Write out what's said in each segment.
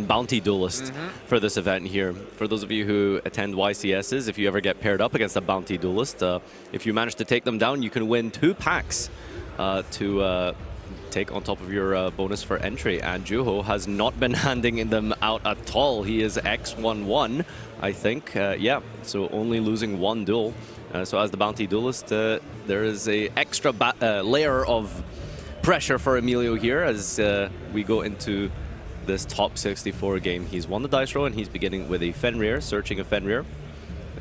bounty duelist for this event here. For those of you who attend YCSs, if you ever get paired up against a bounty duelist, if you manage to take them down, you can win 2 packs to take on top of your bonus for entry. And Juho has not been handing them out at all. He is X11, I think. Yeah, so only losing 1 duel. So as the bounty duelist, there is a extra layer of pressure for Emilio here as we go into this top 64 game. He's won the dice roll and he's beginning with a Fenrir, searching a Fenrir.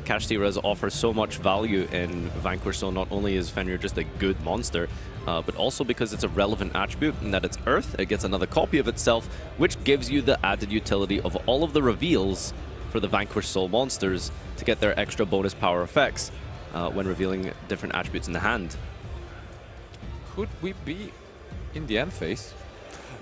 Kashtiras offers so much value in Vanquish, so not only is Fenrir just a good monster, but also because it's a relevant attribute in that it's Earth, it gets another copy of itself, which gives you the added utility of all of the reveals for the Vanquish Soul monsters to get their extra bonus power effects when revealing different attributes in the hand. Could we be in the end phase?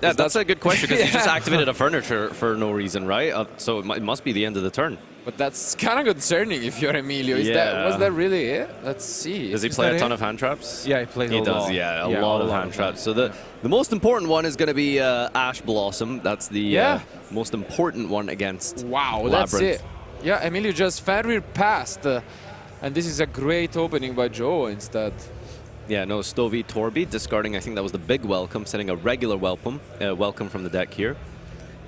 Yeah, that's a good question, because he just activated a furniture for no reason, right? So it must be the end of the turn. But that's kind of concerning if you're Emilio. Was that really it? Let's see. Does he play a ton of hand traps? Yeah, he plays a lot. He does, yeah, a lot of hand traps. So the most important one is going to be Ash Blossom. That's the most important one against Labrynth. That's it. Yeah, Emilio just Fenrir passed. And this is a great opening by Joe instead. Yeah, no, Stovey Torby discarding, I think that was the big welcome, setting a regular welcome from the deck here.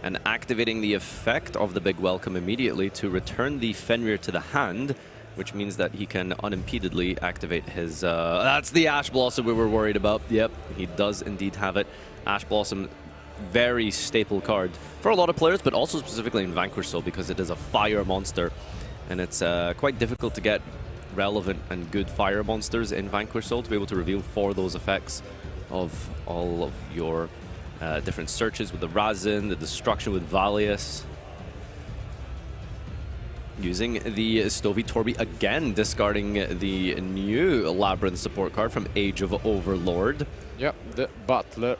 And activating the effect of the big welcome immediately to return the Fenrir to the hand, which means that he can unimpededly activate his... that's the Ash Blossom we were worried about. Yep, he does indeed have it. Ash Blossom, very staple card for a lot of players, but also specifically in Vanquish Soul because it is a fire monster. And it's quite difficult to get relevant and good fire monsters in Vanquish Soul to be able to reveal for those effects of all of your different searches with the Razin, the destruction with Valius. Using the Stovey Torby again, discarding the new Labrynth support card from Age of Overlord. Yep, the Butler.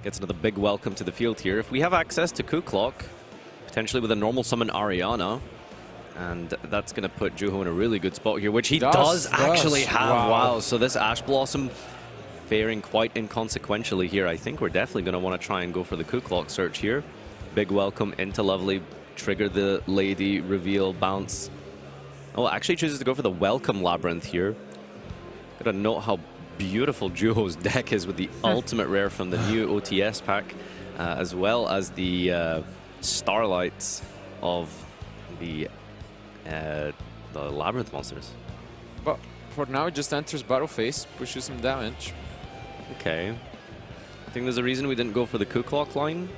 Gets another big welcome to the field here. If we have access to Kuklok, potentially with a normal summon Ariana, and that's going to put Juho in a really good spot here, which he does actually have. Wow, so this Ash Blossom faring quite inconsequentially here. I think we're definitely going to want to try and go for the Kuklok search here. Big welcome into Lovely, trigger the Lady, reveal, bounce. Oh, actually chooses to go for the welcome Labrynth here. Gotta note how beautiful Juho's deck is with the ultimate rare from the new OTS pack, as well as the Starlights of the Labrynth monsters. But for now, it just enters battle phase, pushes some damage. Okay. I think there's a reason we didn't go for the Kuklok line.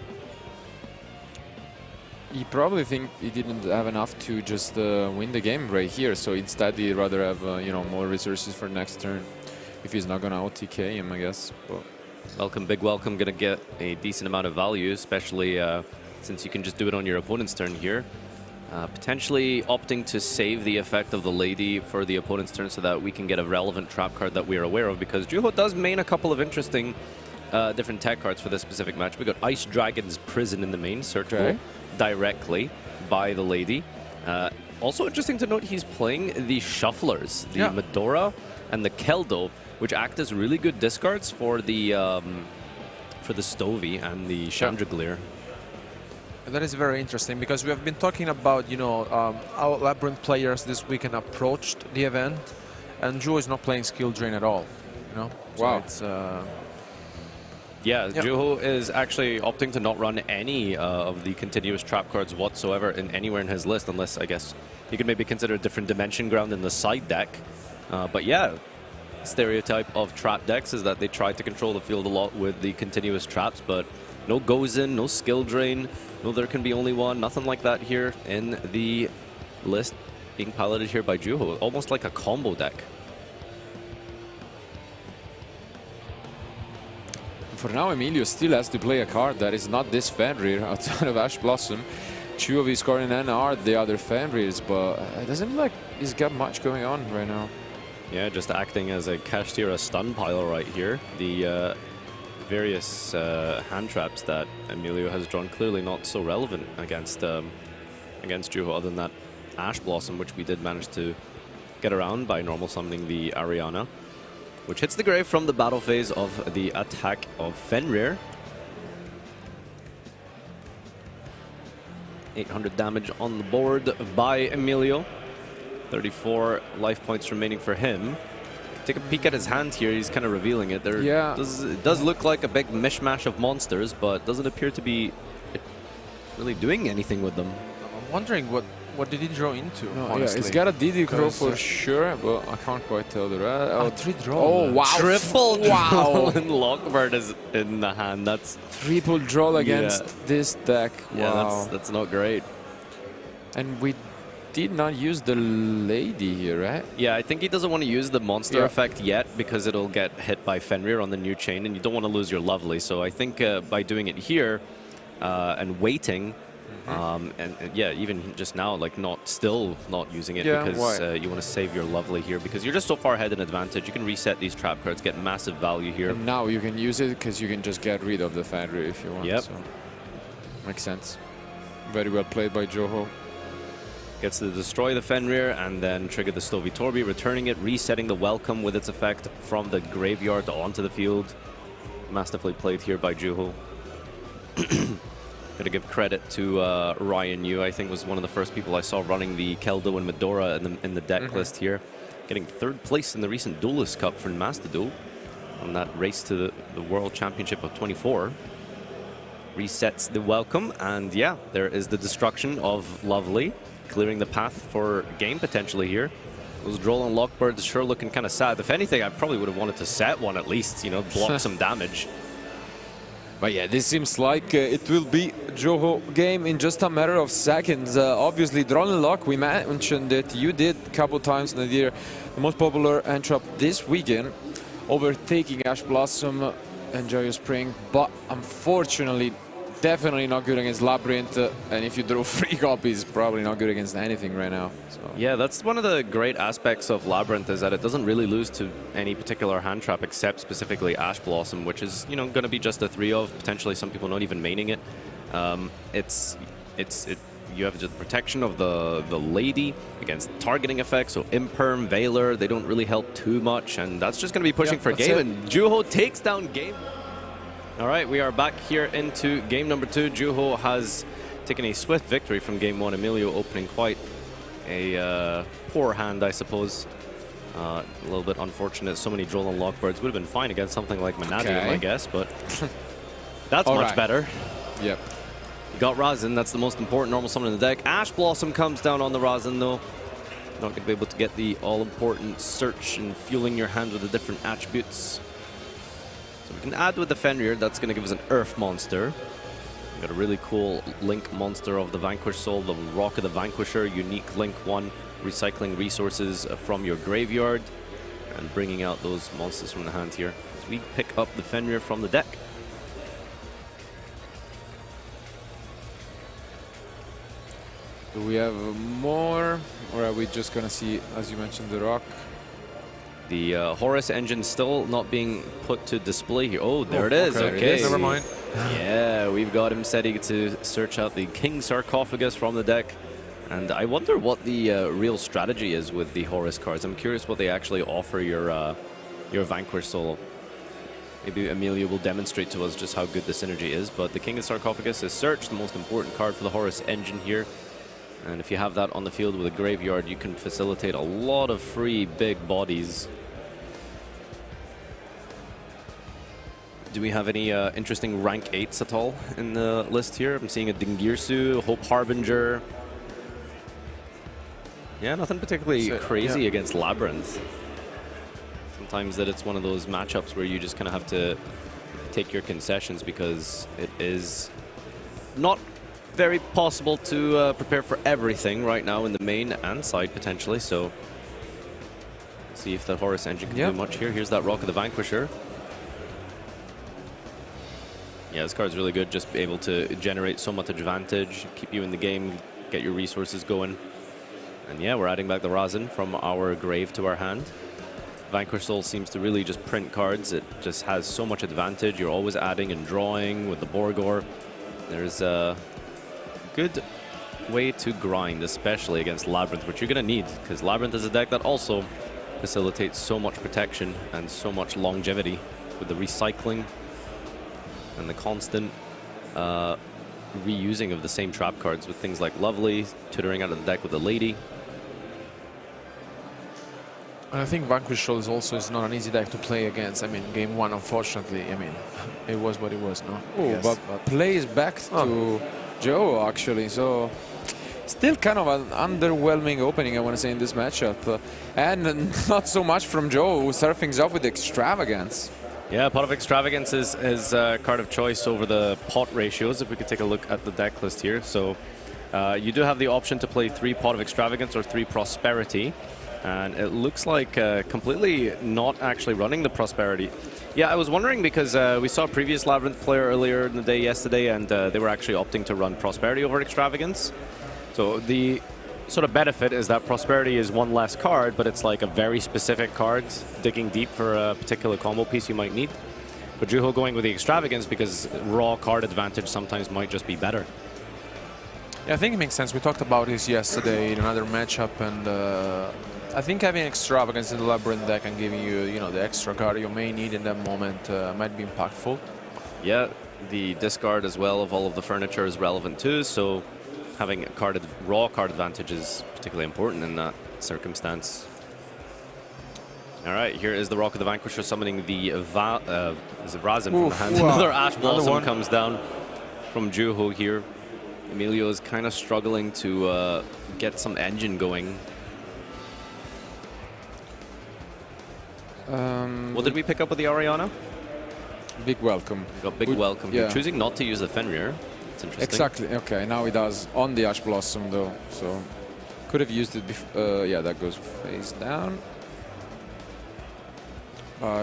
He probably think he didn't have enough to just win the game right here, so instead he'd rather have you know, more resources for next turn if he's not gonna OTK him, I guess. But welcome, big welcome, gonna get a decent amount of value, especially since you can just do it on your opponent's turn here. Potentially opting to save the effect of the Lady for the opponent's turn so that we can get a relevant trap card that we are aware of, because Juho does main a couple of interesting different tech cards for this specific match. We got Ice Dragon's Prison in the main, searchable directly by the Lady. Also interesting to note, he's playing the Shufflers, the Medora and the Keldo, which act as really good discards for the Stovey and the Chandragleer. That is very interesting, because we have been talking about, you know, how Labrynth players this weekend approached the event, and Juho is not playing skill drain at all, you know? Wow. So it's, yeah, Juho is actually opting to not run any of the continuous trap cards whatsoever anywhere in his list, unless, I guess, you could maybe consider a different Dimension Ground in the side deck. But yeah, stereotype of trap decks is that they try to control the field a lot with the continuous traps, but no goes in, no skill drain, no there can be only one, nothing like that here in the list being piloted here by Juho, almost like a combo deck. For now, Emilio still has to play a card that is not this Fenrir outside of Ash Blossom. Two of his cards in are the other Fenrirs, but it doesn't look like he's got much going on right now. Yeah, just acting as a Kashtira stun pile right here. The various hand traps that Emilio has drawn clearly not so relevant against Juho, other than that Ash Blossom, which we did manage to get around by normal summoning the Ariana, which hits the grave from the battle phase of the attack of Fenrir. 800 damage on the board by Emilio. 34 life points remaining for him. Take a peek at his hand here. He's kind of revealing it. It does look like a big mishmash of monsters, but doesn't appear to be really doing anything with them. I'm wondering what did he draw into, honestly. It's got a DD Crow for sure, but I can't quite tell the rest. 3 draw. Oh, wow. Triple draw and Lockbird is in the hand. That's triple draw against this deck. Yeah, wow. that's not great. And we did not use the lady here, right? Yeah, I think he doesn't want to use the monster effect yet because it'll get hit by Fenrir on the new chain, and you don't want to lose your lovely. So I think by doing it here and waiting, and yeah, even just now, like still not using it because you want to save your lovely here because you're just so far ahead in advantage. You can reset these trap cards, get massive value here. And now you can use it because you can just get rid of the Fenrir if you want. Yep. So makes sense. Very well played by Joho. Gets to destroy the Fenrir and then trigger the Stovey Torby, returning it, resetting the welcome with its effect from the graveyard onto the field. Masterfully played here by Juho. Gotta give credit to Ryan Yu. I think was one of the first people I saw running the Keldo and Medora in the deck list here. Getting 3rd place in the recent Duelist Cup for Master Duel on that race to the World Championship of 24. Resets the welcome, and yeah, there is the destruction of Lovely, clearing the path for game potentially here. Those Droll and Lockbirds sure looking kind of sad. If anything, I probably would have wanted to set one at least, you know, block some damage. But yeah, this seems like it will be Joho game in just a matter of seconds. Obviously, Droll and Lock, we mentioned that you did a couple times, Nadir, the most popular entrap this weekend, overtaking Ash Blossom and Joyous Spring, but unfortunately, definitely not good against Labrynth, and if you draw 3 copies, probably not good against anything right now. So. Yeah, that's one of the great aspects of Labrynth is that it doesn't really lose to any particular hand trap except specifically Ash Blossom, which is, you know, going to be just a 3 of, potentially some people not even maining it. You have the protection of the lady against targeting effects, so Imperm, Veiler, they don't really help too much, and that's just going to be pushing for game, and Juho takes down game. All right, we are back here into game number 2. Juho has taken a swift victory from game 1. Emilio opening quite a poor hand, I suppose. A little bit unfortunate. So many Droll and Lockbirds would have been fine against something like Manadium, I guess, but that's much better. Yep. You got Razin, that's the most important normal summon in the deck. Ash Blossom comes down on the Razin, though. Not going to be able to get the all-important search and fueling your hand with the different attributes. So we can add with the Fenrir, that's going to give us an Earth monster. We've got a really cool Link monster of the Vanquish Soul, the Rock of the Vanquisher, unique Link 1, recycling resources from your graveyard and bringing out those monsters from the hand here. As we pick up the Fenrir from the deck. Do we have more, or are we just going to see, as you mentioned, the Rock? The Horus engine still not being put to display here. Oh, there it is. Okay. Never mind. Yeah, we've got him setting to search out the King Sarcophagus from the deck. And I wonder what the real strategy is with the Horus cards. I'm curious what they actually offer your Vanquish Soul. Maybe Emilio will demonstrate to us just how good the synergy is. But the King of Sarcophagus is searched, the most important card for the Horus engine here. And if you have that on the field with a graveyard, you can facilitate a lot of free big bodies. Do we have any interesting rank 8s at all in the list here? I'm seeing a Dingirsu, Hope Harbinger. Yeah, nothing particularly crazy against Labrynth. Sometimes that it's one of those matchups where you just kind of have to take your concessions because it is not very possible to prepare for everything right now in the main and side potentially. So see if the Horus engine can do much here. Here's that Rock of the Vanquisher. Yeah, this card's really good, just be able to generate so much advantage, keep you in the game, get your resources going. And yeah, we're adding back the Razin from our grave to our hand. Vanquish Soul seems to really just print cards. It just has so much advantage. You're always adding and drawing with the Borgor. There's a good way to grind, especially against Labrynth, which you're going to need, because Labrynth is a deck that also facilitates so much protection and so much longevity with the recycling and the constant reusing of the same trap cards with things like Lovely, tutoring out of the deck with the Lady. And I think Vanquish is not an easy deck to play against. I mean, game one, unfortunately, I mean, it was what it was, no? Oh, but plays back to Joe, actually. So still kind of an underwhelming opening, I want to say, in this matchup. And not so much from Joe, who started things off with Extravagance. Yeah, Pot of Extravagance is a card of choice over the pot ratios, if we could take a look at the deck list here. So you do have the option to play 3 Pot of Extravagance or 3 Prosperity. And it looks like completely not actually running the Prosperity. Yeah, I was wondering because we saw a previous Labrynth player earlier in the day yesterday, and they were actually opting to run Prosperity over Extravagance. So the sort of benefit is that Prosperity is 1 less card, but it's like a very specific card, digging deep for a particular combo piece you might need. But Juho going with the Extravagance because raw card advantage sometimes might just be better. Yeah, I think it makes sense. We talked about this yesterday in another matchup, and I think having Extravagance in the Labrynth deck and giving you, the extra card you may need in that moment might be impactful. Yeah, the discard as well of all of the furniture is relevant too, so having a raw card advantage is particularly important in that circumstance. All right, here is the Rock of the Vanquisher summoning the Razin from the hand. Another Ash Blossom comes down from Juho here. Emilio is kind of struggling to get some engine going. What did we pick up with the Ariana? Big welcome. We got big welcome. Yeah. You're choosing not to use the Fenrir. It's interesting. Exactly. Okay, now he does on the Ash Blossom though. So could have used it before. Yeah, that goes face down.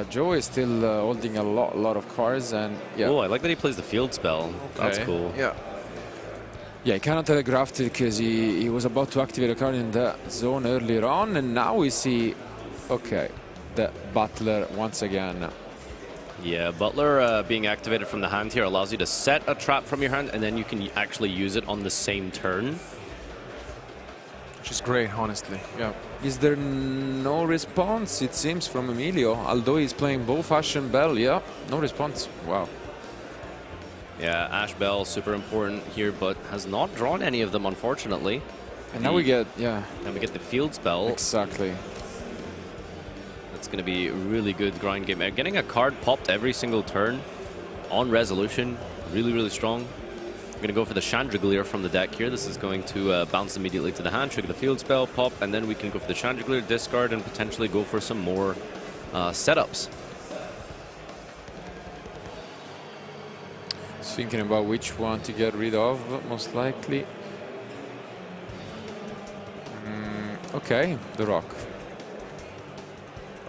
Joe is still holding a lot of cards, and yeah. Oh, I like that he plays the field spell. Okay. That's cool. Yeah. Yeah, he kind of telegraphed it because he was about to activate a card in the zone earlier on, and now we see, okay, the Butler once again. Yeah, Butler being activated from the hand here allows you to set a trap from your hand, and then you can actually use it on the same turn. Which is great, honestly. Yeah. Is there no response, it seems, from Emilio, although he's playing both Ash and Bell? Yeah, no response. Wow. Yeah, Ash Bell, super important here, but has not drawn any of them, unfortunately. And now we get, Now we get the field spell. Exactly. That's going to be a really good grind game. Getting a card popped every single turn on resolution, really strong. We're going to go for the Chandragleer from the deck here. This is going to bounce immediately to the hand, trigger the field spell, pop, and then we can go for the Chandragleer, discard, and potentially go for some more setups. Thinking about which one to get rid of, most likely. Okay, the Rock.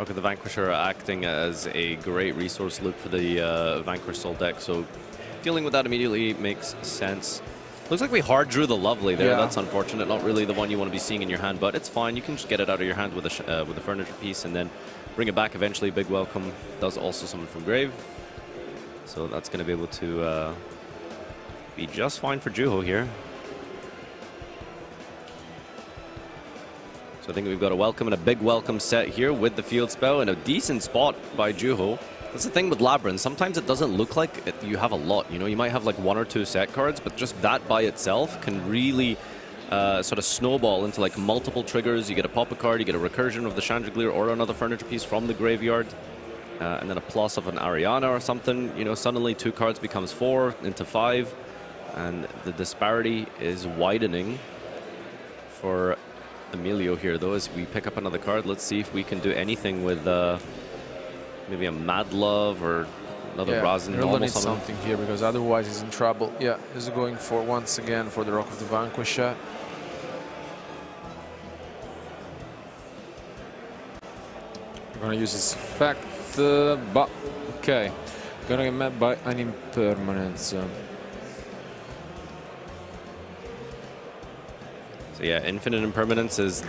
Okay, the Vanquisher acting as a great resource loop for the Vanquish Soul deck, so dealing with that immediately makes sense. Looks like we hard drew the Lovely there. Yeah. That's unfortunate. Not really the one you want to be seeing in your hand, but it's fine. You can just get it out of your hand with a furniture piece and then bring it back eventually. Big welcome does also summon from grave. So that's going to be able to be just fine for Juho here. So I think we've got a welcome and a big welcome set here with the field spell in a decent spot by Juho. That's the thing with Labrynth. Sometimes it doesn't look like you have a lot. You might have like 1 or 2 set cards, but just that by itself can really sort of snowball into like multiple triggers. You get a pop-a card, you get a recursion of the Chandragleer or another furniture piece from the graveyard. And then a plus of an Ariana or something, suddenly 2 cards becomes 4 into 5, and the disparity is widening for Emilio here, though, as we pick up another card. Let's see if we can do anything with maybe a Mad Love or another Razin normal needs summon. something here, because otherwise he's in trouble. Yeah, he's going for, once again, for the Rock of the Vanquisher. I'm gonna use his effect. But okay, gonna get met by an impermanence. So yeah, Infinite Impermanence is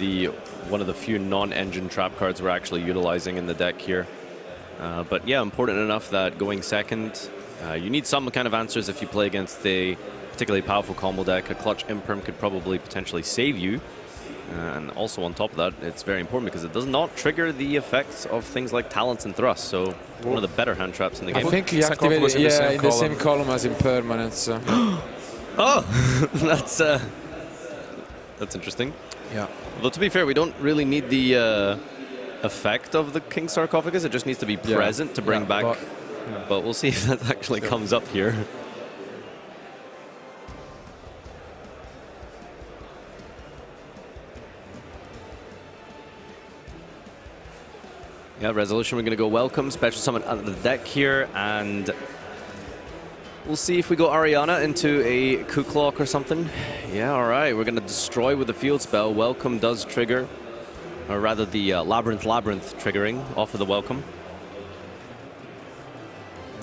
one of the few non-engine trap cards we're actually utilizing in the deck here. But yeah, important enough that going second, you need some kind of answers if you play against a particularly powerful combo deck. A Clutch Imperm could probably potentially save you. And also on top of that, it's very important because it does not trigger the effects of things like Talents and Thrusts. So one of the better hand traps in the game. I think he activated in the same column as Impermanence. Oh, that's interesting. Yeah. Though to be fair, we don't really need the effect of the King Sarcophagus. It just needs to be present to bring back. But we'll see if that actually comes up here. Yeah, resolution, we're going to go welcome, special summon out of the deck here, and we'll see if we go Ariana into a Kuklock or something. Yeah, all right, we're going to destroy with the field spell. Welcome does trigger, or rather the Labrynth triggering off of the welcome.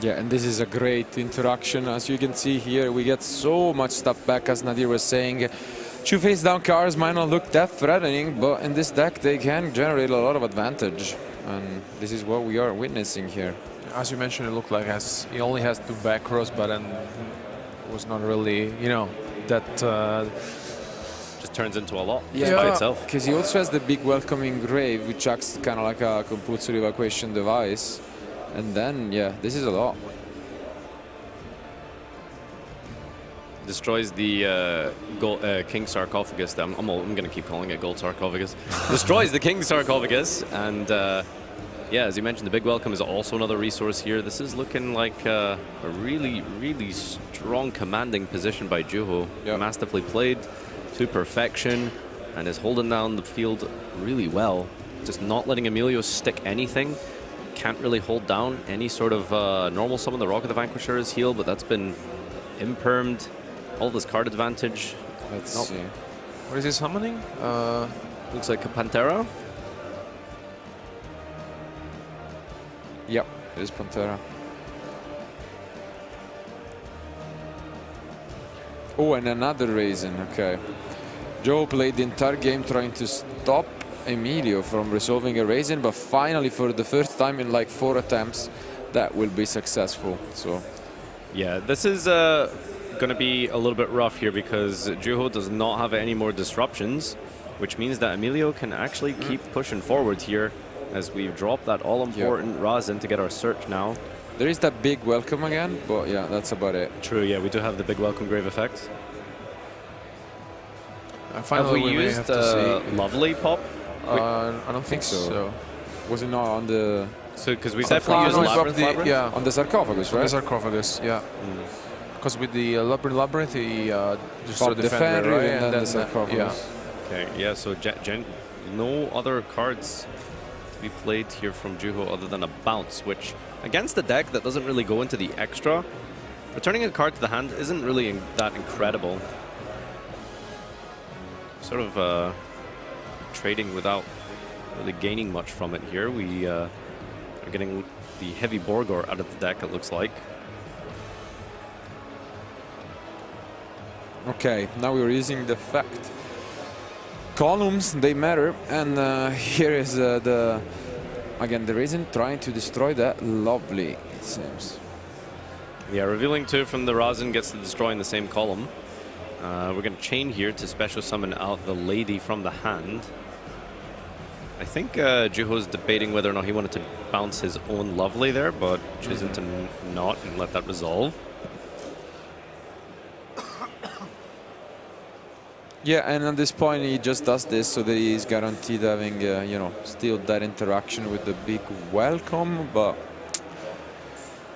Yeah, and this is a great interaction. As you can see here, we get so much stuff back, as Nadir was saying. Two face-down cards might not look that threatening, but in this deck they can generate a lot of advantage. And this is what we are witnessing here. As you mentioned, it looked like he only has 2 back rows, but then it was not really, you know, that... just turns into a lot by Yeah, itself. because he also has the big welcoming grave, which acts kind of like a compulsory evacuation device. And then, yeah, this is a lot. Destroys the King Sarcophagus. I'm going to keep calling it Gold Sarcophagus. Destroys the King Sarcophagus. And yeah, as you mentioned, the big welcome is also another resource here. This is looking like a really, really strong commanding position by Juho. Yep. Masterfully played to perfection and is holding down the field really well. Just not letting Emilio stick anything. Can't really hold down any sort of normal summon. The Rock of the Vanquisher is healed, but that's been impermed. All this card advantage. Let's see. What is he summoning? Looks like a Pantera. Yep, it is Pantera. Oh, and another reason, okay. Joe played the entire game trying to stop Emilio from resolving a Raisin, but finally, for the first time in like 4 attempts, that will be successful. So, yeah, this is going to be a little bit rough here because Juho does not have any more disruptions, which means that Emilio can actually keep pushing forward here as we've dropped that all-important Razin to get our search now. there is that big welcome again, but yeah, that's about it. True, yeah, we do have the big welcome grave effect. Finally, have we may used have to see. Lovely Pop? I don't think so. Was it not on the... So, because we Oh, definitely used no, Labrynth. Yeah, on the sarcophagus, right? the sarcophagus, yeah. Because with the Labrynth, he just Pop a defender, right? and then the sarcophagus. yeah. Okay, yeah, so no other cards to be played here from Juho other than a bounce, which against the deck that doesn't really go into the extra, returning a card to the hand isn't really that incredible. Sort of trading without really gaining much from it here. We are getting the heavy Borgor out of the deck, it looks like. Okay, now we're using the fact. Columns, they matter, and here is again the reason trying to destroy that Lovely, it seems. Yeah, revealing 2 from the Razin gets to destroy in the same column. We're going to chain here to special summon out the Lady from the hand. I think Juho's debating whether or not he wanted to bounce his own Lovely there, but choosing to not and let that resolve. Yeah, and at this point he just does this so that he's guaranteed having, you know, still that interaction with the big welcome, but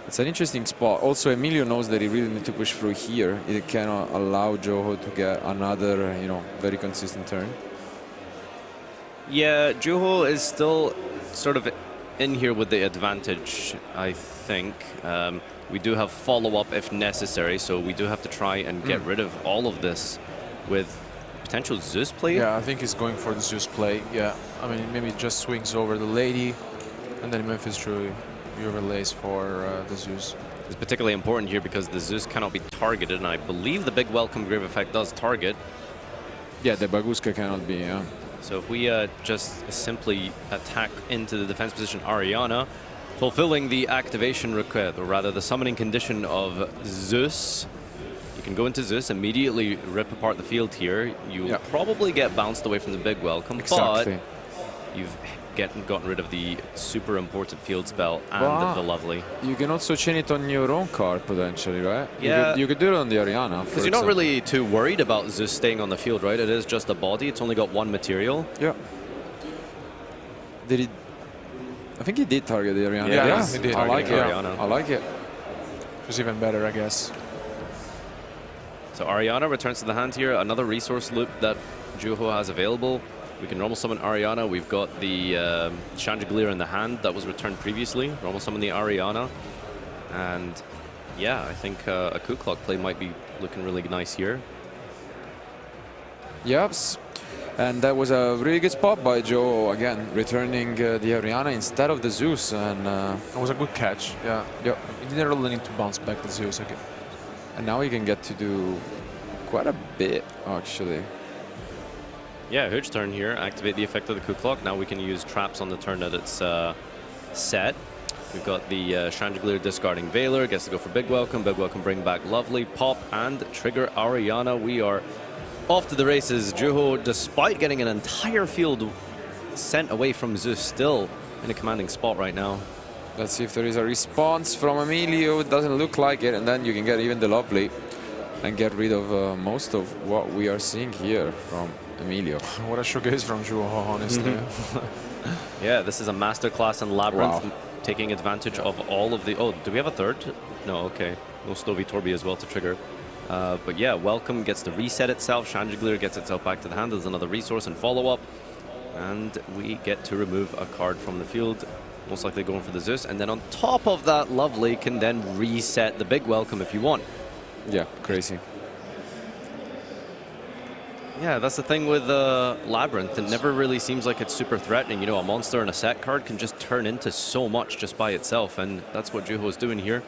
it's an interesting spot. Also, Emilio knows that he really needs to push through here. He cannot allow Juho to get another, you know, very consistent turn. Yeah, Juho is still sort of in here with the advantage, I think. We do have follow-up if necessary, so we do have to try and get rid of all of this with potential Zeus play. Yeah, I think he's going for the Zeus play. Yeah, I mean, maybe just swings over the Lady, and then Memphis Drew overlays for the Zeus. It's particularly important here because the Zeus cannot be targeted, and I believe the big welcome grave effect does target. Yeah, the Baguska cannot be, yeah. So if we just simply attack into the defense position Ariana, fulfilling the activation request, or rather the summoning condition of Zeus, you can go into Zeus, immediately rip apart the field here. You will probably get bounced away from the big welcome, Exactly. but you've gotten rid of the super important field spell and the lovely. You can also chain it on your own card potentially, right? Yeah. You could do it on the Ariana. Because you're not really too worried about Zeus staying on the field, right? It is just a body. It's only got one material. Yeah. Did he? I think he did target the Ariana. Yeah, he did. I like it. Ariana. I like it. It's even better, I guess. So Ariana returns to the hand here. Another resource loop that Juho has available. We can normal summon Ariana. We've got the Chandelure in the hand that was returned previously. Normal summon the Ariana. And yeah, I think a Coup Clock play might be looking really nice here. Yes. And that was a really good spot by Joe, again, returning the Ariana instead of the Zeus. And It was a good catch, yeah. yeah. He didn't really need to bounce back the Zeus again. And now he can get to do quite a bit, actually. Yeah, Huge turn here. Activate the effect of the Coup Clock. Now we can use traps on the turn that it's set. We've got the Chandelure discarding Veiler. Gets to go for Big Welcome. Big Welcome bring back Lovely, Pop, and trigger Ariana. We are off to the races. Juho, despite getting an entire field sent away from Zeus, still in a commanding spot right now. Let's see if there is a response from Emilio. It doesn't look like it. And then you can get even the Lovely and get rid of most of what we are seeing here from Emilio. What a showcase from Juho, honestly. Yeah, this is a masterclass in Labrynth, taking advantage of all of the... Oh, do we have a third? No, okay. No Snowy Torby as well to trigger. But yeah, Welcome gets to reset itself. Chandelure gets itself back to the hand. There's another resource and follow-up. And we get to remove a card from the field. Most likely going for the Zeus. And then on top of that, Lovely can then reset the Big Welcome if you want. Yeah, crazy. Yeah, that's the thing with Labrynth. It never really seems like it's super threatening. You know, a monster and a set card can just turn into so much just by itself. And that's what Juho is doing here.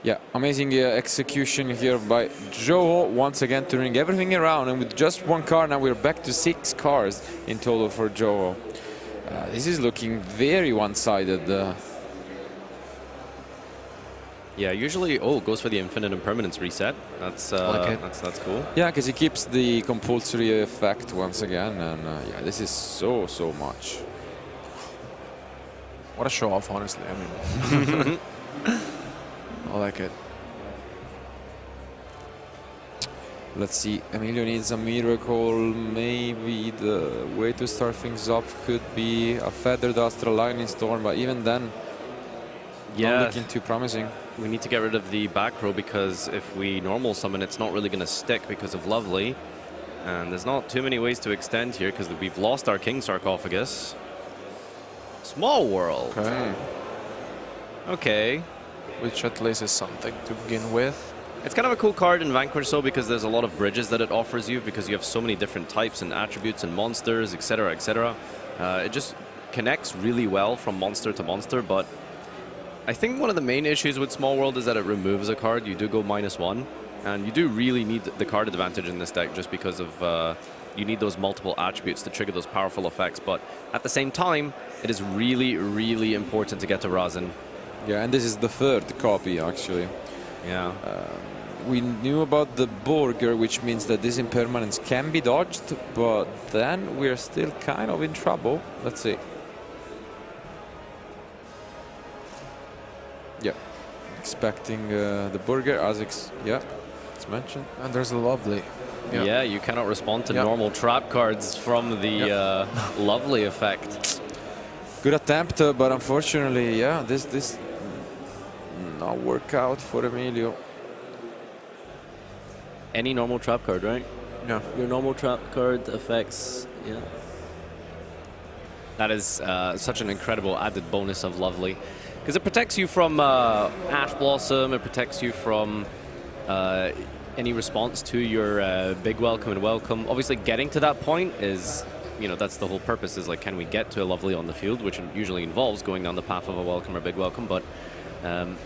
Yeah, amazing execution here by Joe, once again turning everything around, and with just one card now we're back to 6 cards in total for Joe. This is looking very one-sided. Yeah, usually goes for the infinite impermanence reset. That's that's cool. Yeah, because he keeps the compulsory effect once again, and yeah, this is so much. What a show off, honestly. I mean, I like it. Let's see, Emilio needs a miracle. Maybe the way to start things off could be a Feather Dust or a Lightning Storm, but even then, not looking too promising. We need to get rid of the back row because if we normal summon, it's not really going to stick because of Lovely. And there's not too many ways to extend here because we've lost our King Sarcophagus. Small World. Okay. Okay. Which at least is something to begin with. It's kind of a cool card in Vanquish though because there's a lot of bridges that it offers you because you have so many different types and attributes and monsters, etc., etc. It just connects really well from monster to monster, but I think one of the main issues with Small World is that it removes a card. You do go -1, and you do really need the card advantage in this deck just because of you need those multiple attributes to trigger those powerful effects. But at the same time, it is really, really important to get to Razin. Yeah, and this is the 3rd copy actually. Yeah. We knew about the Burger, which means that this impermanence can be dodged, but then we're still kind of in trouble. Let's see. Yeah, expecting the Burger as it's mentioned. And there's a Lovely. Yeah, you cannot respond to normal trap cards from the Lovely effect. Good attempt, but unfortunately, yeah, this not work out for Emilio. Any normal trap card, right? Yeah. Your normal trap card affects, yeah. That is such an incredible added bonus of Lovely. Because it protects you from Ash Blossom, it protects you from any response to your Big Welcome and Welcome. Obviously, getting to that point is, you know, that's the whole purpose, is like, can we get to a Lovely on the field, which usually involves going down the path of a Welcome or Big Welcome, but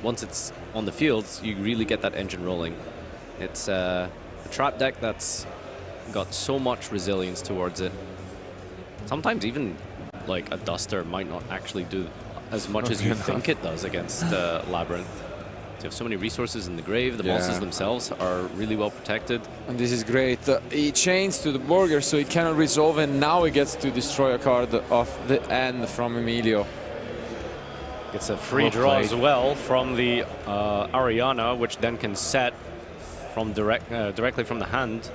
once it's on the field, you really get that engine rolling. It's a trap deck that's got so much resilience towards it. Sometimes even like a Duster might not actually do as much as you think it does against Labrynth. You have so many resources in the grave. The monsters themselves are really well protected. And this is great. He chains to the burger, so he cannot resolve, and now he gets to destroy a card of the end from Emilio. It's a free draw as well from the Ariana, which then can set from directly from the hand,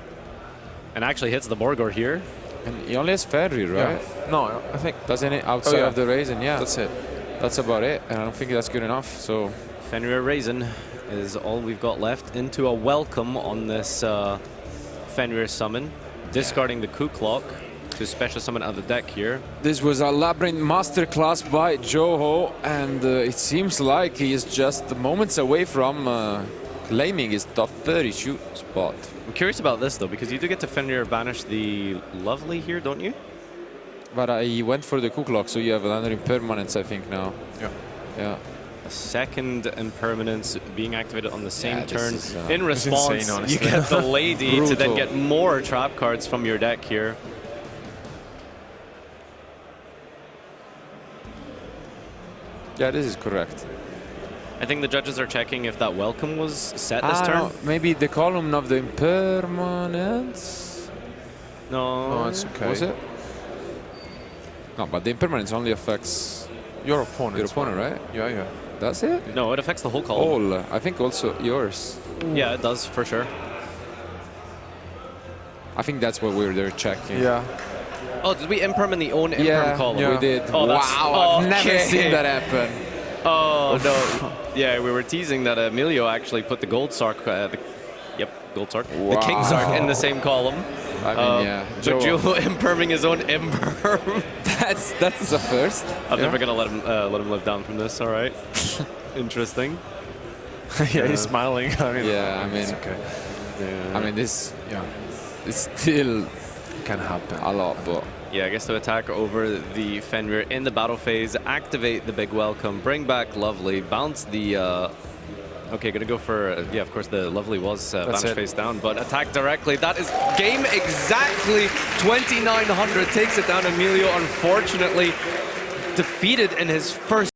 and actually hits the Borgor here. And he only has Ferry, right? Yeah. No, I think... Doesn't it? Outside of the Raisin, yeah. That's it. That's about it, and I don't think that's good enough, so... Fenrir Raisin is all we've got left. Into a welcome on this Fenrir summon, discarding the Coup Clock to special summon out of the deck here. This was a Labrynth masterclass by Joho, and it seems like he is just moments away from claiming his top 30 shoot spot. I'm curious about this though, because you do get to Fenrir banish the Lovely here, don't you? But he went for the Coup Clock, so you have another impermanence, I think, now. Yeah. Yeah. A second impermanence being activated on the same turn. Is, in response, insane, you get the Lady to then Brutal. get more trap cards from your deck here. Yeah, this is correct. I think the judges are checking if that welcome was set this turn. No, maybe the column of the impermanence. No, No, it's okay. Was it? No, but the impermanence only affects Your opponent. your opponent, right? Yeah, yeah. That's it? No, it affects the whole column. All. I think also yours. Yeah, it does for sure. I think that's what they're checking. Yeah. Oh, did we imperm the own imperm Yeah, column? we did. Oh, that's- Wow, I've never okay. seen that happen. Oh no! Yeah, we were teasing that Emilio actually put the Gold Sark, Gold Sark, the King Sark in the same column. I mean, yeah. But Joe imperming his own imperm. That's the first. I'm never gonna let him live down from this. All right. Interesting. Yeah, he's smiling. I mean, Yeah, I mean, it's okay. I mean, this Yeah, is still can happen. a lot, but Yeah, I guess to attack over the Fenrir in the battle phase, activate the big welcome, bring back Lovely, bounce the. Okay, gonna go for yeah. Of course, the Lovely was banished face down, but attack directly. That is game exactly 2900. Takes it down. Emilio, unfortunately, defeated in his first.